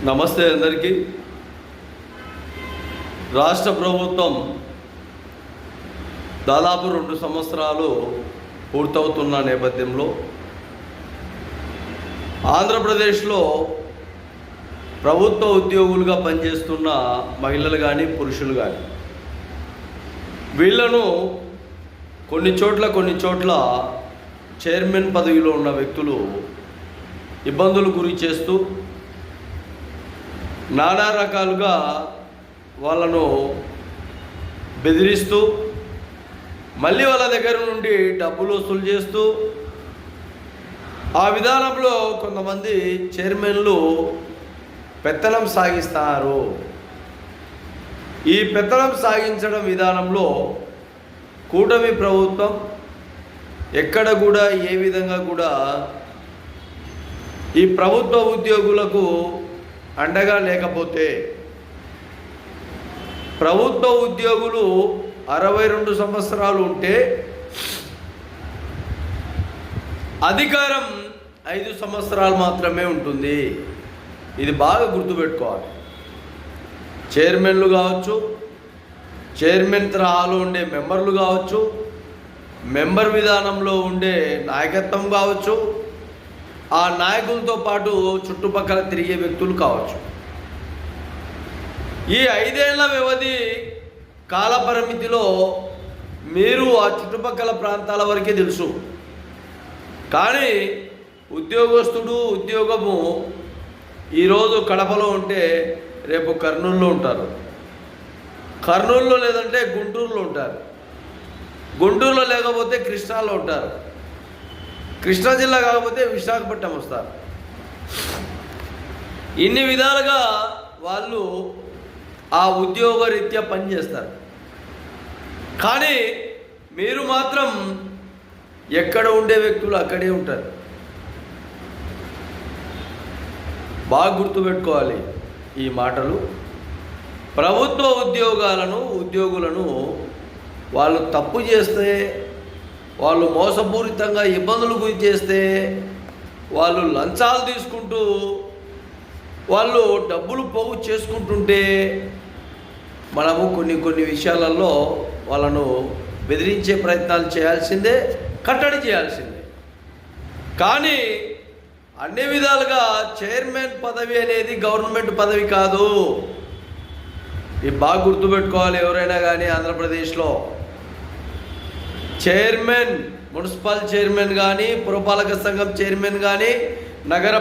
నమస్తే అందరికీ. రాష్ట్ర ప్రభుత్వం దాదాపు 2 సంవత్సరాలు పూర్తవుతున్న నేపథ్యంలో ఆంధ్రప్రదేశ్లో ప్రభుత్వ ఉద్యోగులుగా పనిచేస్తున్న మహిళలు కానీ పురుషులు కానీ వీళ్లను కొన్ని చోట్ల చైర్మన్ పదవిలో ఉన్న వ్యక్తులు ఇబ్బందులు గురి చేస్తూ నానా రకాలుగా వాళ్ళను బెదిరిస్తూ మళ్ళీ వాళ్ళ దగ్గర నుండి డబ్బులు వసూలు చేస్తూ ఆ విధానంలో కొంతమంది చైర్మన్లు పెత్తనం సాగిస్తారు. ఈ పెత్తనం సాగించడం విధానంలో కూటమి ప్రభుత్వం ఎక్కడ కూడా ఏ విధంగా కూడా ఈ ప్రభుత్వ ఉద్యోగులకు అండగా లేకపోతే ప్రభుత్వ ఉద్యోగులు 62 సంవత్సరాలు ఉంటే అధికారం 5 సంవత్సరాలు మాత్రమే ఉంటుంది. ఇది బాగా గుర్తుపెట్టుకోవాలి. చైర్మన్లు కావచ్చు, చైర్మన్ తరహాలో ఉండే మెంబర్లు కావచ్చు, మెంబర్ విధానంలో ఉండే నాయకత్వం కావచ్చు, ఆ నాయకులతో పాటు చుట్టుపక్కల తిరిగే వ్యక్తులు కావచ్చు. ఈ 5 ఏళ్ల వ్యవధి కాల పరిమితిలో మీరు ఆ చుట్టుపక్కల ప్రాంతాల వరకే తెలుసు. కానీ ఉద్యోగస్తుడు ఉద్యోగము ఈరోజు కడపలో ఉంటే రేపు కర్నూలులో ఉంటారు, కర్నూలులో లేదంటే గుంటూరులో ఉంటారు, గుంటూరులో లేకపోతే కృష్ణాలో ఉంటారు, కృష్ణా జిల్లా కాకపోతే విశాఖపట్నం వస్తారు. ఇన్ని విధాలుగా వాళ్ళు ఆ ఉద్యోగ రీత్యా పనిచేస్తారు. కానీ మీరు మాత్రం ఎక్కడ ఉండే వ్యక్తులు అక్కడే ఉంటారు. బాగా గుర్తుపెట్టుకోవాలి ఈ మాటలు. ప్రభుత్వ ఉద్యోగులను వాళ్ళు తప్పు చేస్తే, వాళ్ళు మోసపూరితంగా ఇబ్బందులు గురి చేస్తే, వాళ్ళు లంచాలు తీసుకుంటూ వాళ్ళు డబ్బులు పోగు చేసుకుంటుంటే మనము కొన్ని విషయాలలో వాళ్ళను బెదిరించే ప్రయత్నాలు చేయాల్సిందే, కట్టడి చేయాల్సిందే. కానీ అన్ని విధాలుగా చైర్మన్ పదవి అనేది గవర్నమెంట్ పదవి కాదు. ఇది బాగా గుర్తుపెట్టుకోవాలి. ఎవరైనా కానీ ఆంధ్రప్రదేశ్లో చైర్మన్, మున్సిపల్ చైర్మన్ కానీ, పురపాలక సంఘం చైర్మన్ కానీ, నగర